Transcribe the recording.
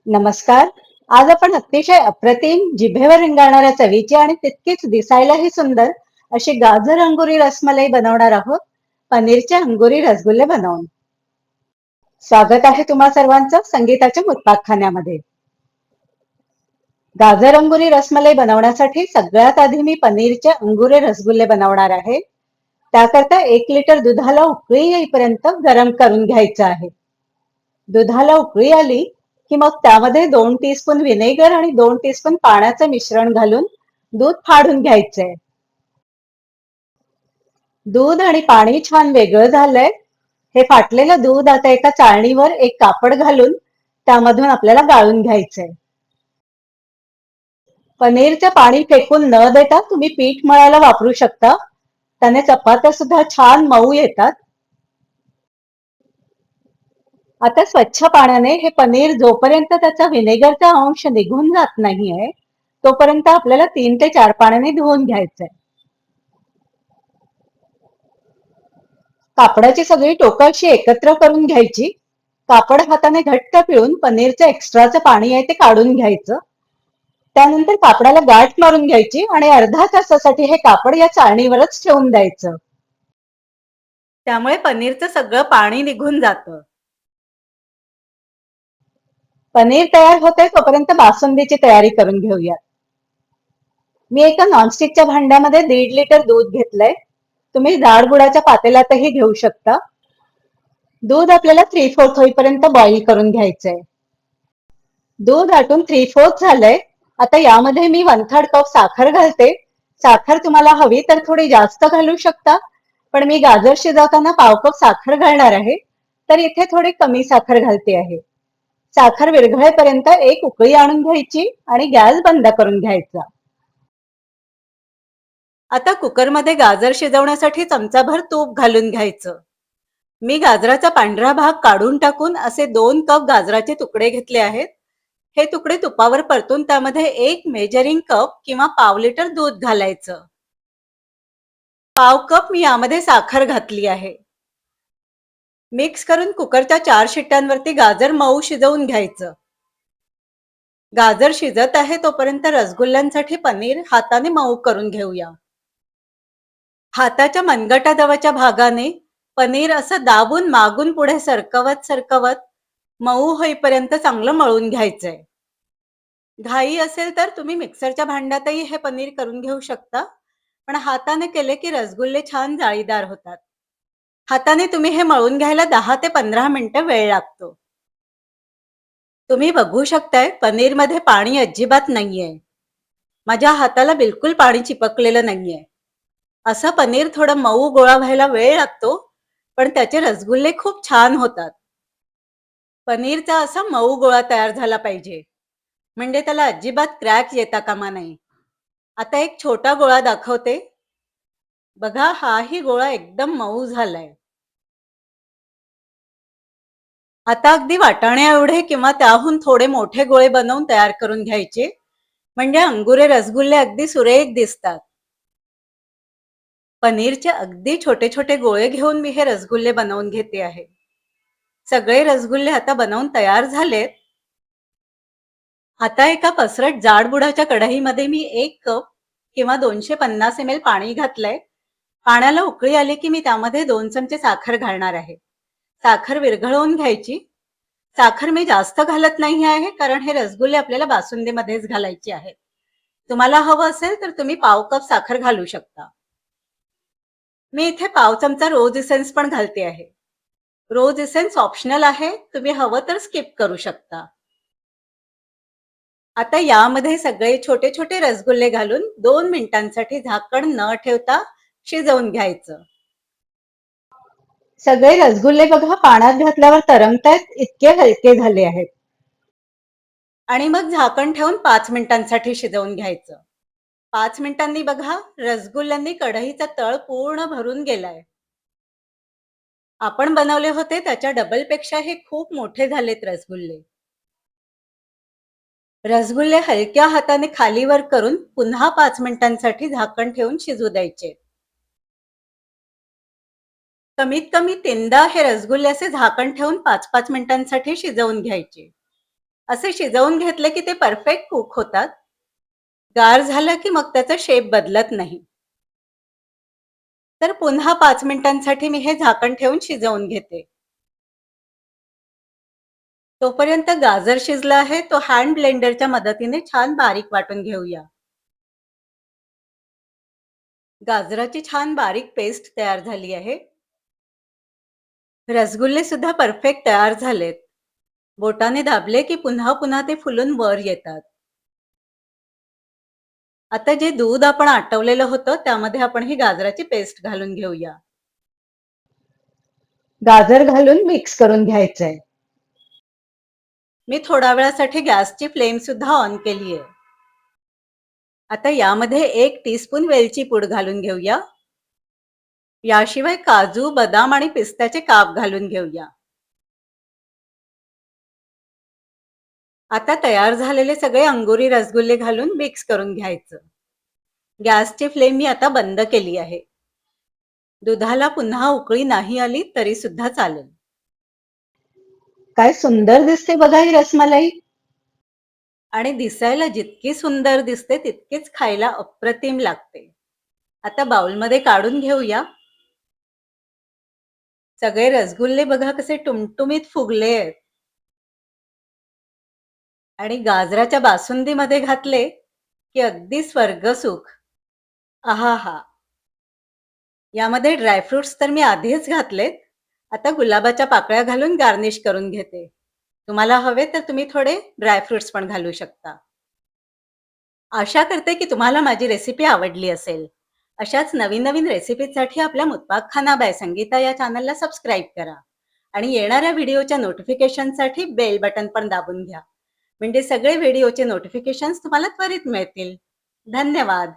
नमस्कार. आज आपण अतिशय अप्रतिम, जिभेवर रेंगाळणाऱ्या चवीची आणि तितकीच दिसायलाही सुंदर अशी गाजर अंगुरी रसमलाई बनवणार आहोत. पनीरचे अंगुरी रसगुल्ले बनवून. स्वागत आहे तुम्हा सर्वांचं संगीताच्या मुत्पाकखान्यामध्ये. गाजर अंगुरी रसमलाई बनवण्यासाठी सगळ्यात आधी मी पनीरचे अंगुरे रसगुल्ले बनवणार आहे. त्याकरता 1 लिटर दुधाला उकळी येईपर्यंत गरम करून घ्यायचं आहे. दुधाला उकळी आली की मग त्यामध्ये 2 टीस्पून व्हिनेगर आणि 2 टीस्पून पाण्याचं मिश्रण घालून दूध फाडून घ्यायचंय. दूध आणि पाणी छान वेगळं झालंय. हे फाटलेलं दूध आता एका चाळणीवर एक कापड घालून त्यामधून आपल्याला गाळून घ्यायचंय. पनीरचं पाणी फेकून न देता तुम्ही पीठ मळायला वापरू शकता. त्याने चपात्या सुद्धा छान मऊ येतात. आता स्वच्छ पाण्याने हे पनीर जोपर्यंत त्याचा व्हिनेगरचा अंश निघून जात नाहीये तोपर्यंत आपल्याला 3 ते 4 पाण्याने धुवून घ्यायचंय. कापडाची सगळी टोकं अशी एकत्र करून घ्यायची. कापड हाताने घट्ट पिळून पनीरचं एक्स्ट्राचं पाणी आहे ते काढून घ्यायचं. त्यानंतर कापडाला गाठ मारून घ्यायची आणि अर्धा तासासाठी हे कापड या चाळणीवरच ठेवून द्यायचं. त्यामुळे पनीरचं सगळं पाणी निघून जातं. पनीर तयार होते तोपर्यंत बासुंदीची तयारी करून घेऊया. मी एका नॉनस्टिकच्या भांड्यामध्ये 1.5 लिटर दूध घेतलंय. तुम्ही जाड बुडाच्या पातेल्यातही घेऊ शकता. दूध आपल्याला 3/4 होईपर्यंत बॉईल करून घ्यायचंय. दूध आटून 3/4 झालंय. आता यामध्ये मी 1/3 कप साखर घालते. साखर तुम्हाला हवी तर थोडी जास्त घालू शकता, पण मी गाजर शिजवताना पाव कप साखर घालणार आहे, तर इथे थोडी कमी साखर घालते आहे. साखर विरघळेपर्यंत एक उकळी आणून घ्यायची आणि गॅस बंद करून घ्यायचा. आता कुकरमध्ये गाजर शिजवण्यासाठी चमचाभर तूप घालून घ्यायचं. मी गाजराचा पांढरा भाग काढून टाकून असे 2 कप गाजराचे तुकडे घेतले आहेत. हे तुकडे तुपावर परतून त्यामध्ये 1 मेजरिंग कप किंवा पाव लिटर दूध घालायचं. पाव कप मी यामध्ये साखर घातली आहे. मिक्स करून कुकरच्या 4 शिट्ट्यांवरती गाजर मऊ शिजवून घ्यायचं. गाजर शिजत आहे तोपर्यंत रसगुल्ल्यांसाठी पनीर हाताने मऊ करून घेऊया. हाताच्या मनगटाजवळच्या भागाने पनीर असं दाबून मागून पुढे सरकवत सरकवत मऊ होईपर्यंत चांगलं मळून घ्यायचंय. घाई असेल तर तुम्ही मिक्सरच्या भांड्यातही हे पनीर करून घेऊ शकता, पण हाताने केले की रसगुल्ले छान जाळीदार होतात. हाताने तुम्ही हे मळून घ्यायला 10 ते 15 मिनिटं वेळ लागतो. तुम्ही बघू शकताय पनीरमध्ये पाणी अजिबात नाहीये. माझ्या हाताला बिलकुल पाणी चिपकलेलं नाहीये. असं पनीर थोडं मऊ गोळा व्हायला वेळ लागतो, पण त्याचे रसगुल्ले खूप छान होतात. पनीरचा असा मऊ गोळा तयार झाला पाहिजे, म्हणजे त्याला अजिबात क्रॅक येता कामा नये. आता एक छोटा गोळा दाखवते. बघा, हाही गोळा एकदम मऊ झालाय. आता अगदी वाटाण्या एवढे किंवा त्याहून थोडे मोठे गोळे बनवून तयार करून घ्यायचे, म्हणजे अंगुरे रसगुल्ले अगदी सुरेख दिसतात. पनीरचे अगदी छोटे छोटे गोळे घेऊन मी हे रसगुल्ले बनवून घेते आहे. सगळे रसगुल्ले आता बनवून तयार झालेत. आता एका पसरट जाडबुडाच्या कढईमध्ये मी 1 कप किंवा 250 ml पाणी घातलंय. पाण्याला उकळी आली की मी त्यामध्ये 2 चमचे साखर घालणार आहे. साखर विरघळवून घ्यायची. साखर मी जास्त घालत नाही आहे, कारण हे रसगुल्ले आपल्याला बासुंदीमध्येच घालायचे आहेत. तुम्हाला हवं असेल तर तुम्ही पाव कप साखर घालू शकता. मी इथे पाव चमचा रोज इसेन्स पण घालते आहे. रोज इसेन्स ऑप्शनल आहे, तुम्ही हवं तर स्किप करू शकता. आता यामध्ये सगळे छोटे छोटे रसगुल्ले घालून 2 मिनिटांसाठी झाकण न ठेवता शिजवून घ्यायचं. सगळे रसगुल्ले बघा पाण्यात घातल्यावर तरंगतायत, इतके हलके झाले आहेत. आणि मग झाकण ठेवून 5 मिनिटांसाठी शिजवून घ्यायचं. 5 मिनिटांनी बघा, रसगुल्ल्यांनी कढईचा तळ पूर्ण भरून गेलाय. आपण बनवले होते त्याच्या डबल पेक्षा हे खूप मोठे झालेत रसगुल्ले. रसगुल्ले हलक्या हाताने खालीवर करून पुन्हा 5 मिनिटांसाठी झाकण ठेवून शिजू द्यायचे. कमीत कमी 3दा हे रसगुल्ले असे झाकण ठेवून 5-5 मिनिटांसाठी शिजवून घ्यायचे. असे शिजवून घेतले की ते परफेक्ट कुक होतात. गार झालं की मग त्याचा शेप बदलत नाही. तर पुन्हा 5 मिनिटांसाठी मी हे झाकण ठेवून शिजवून घेते. तोपर्यंत गाजर शिजला आहे, तो हँड ब्लेंडरच्या मदतीने छान बारीक वाटून घेऊया. गाजराची छान बारीक पेस्ट तयार झाली आहे. रसगुल्ले सुद्धा परफेक्ट तयार झालेत. बोटाने दाबले की पुन्हा पुन्हा ते फुलून वर येतात. आता जे दूध आपण आटवलेलं होतं त्यामध्ये आपण ही गाजराची पेस्ट घालून घेऊया. गाजर घालून मिक्स करून घ्यायचंय. मी थोड्या वेळासाठी गॅसची फ्लेम सुद्धा ऑन केली आहे. आता यामध्ये 1 टीस्पून वेलची पूड घालून घेऊया. याशिवाय काजू, बदाम आणि पिस्त्याचे काप घालून घेऊया. आता तयार झालेले सगळे अंगुरी रसगुल्ले घालून मिक्स करून घ्यायचं. गॅसची फ्लेम मी आता बंद केली आहे. दुधाला पुन्हा उकळी नाही आली तरी सुद्धा चालेल. काय सुंदर दिसते बघा ही रसमलाई. आणि दिसायला जितकी सुंदर दिसते तितकीच खायला अप्रतिम लागते. आता बाउलमध्ये काढून घेऊया. सगळे रसगुल्ले बघा कसे टुमटुमीत फुगले आहेत. आणि गाजराच्या बासुंदीमध्ये घातले की अगदी स्वर्ग सुख. आहा हा. यामध्ये ड्रायफ्रुट्स तर मी आधीच घातलेत. आता गुलाबाच्या पाकळ्या घालून गार्निश करून घेते. तुम्हाला हवे तर तुम्ही थोडे ड्रायफ्रुट्स पण घालू शकता. आशा करते की तुम्हाला माझी रेसिपी आवडली असेल. अशाच नवीन नवीन रेसिपीसाठी आपल्या मुतबाखखाना बाय संगीता या चॅनलला सबस्क्राईब करा आणि येणाऱ्या व्हिडिओच्या नोटिफिकेशनसाठी बेल बटन पण दाबून घ्या. म्हणजे सगळे व्हिडिओचे नोटिफिकेशन्स तुम्हाला त्वरित मिळतील. धन्यवाद.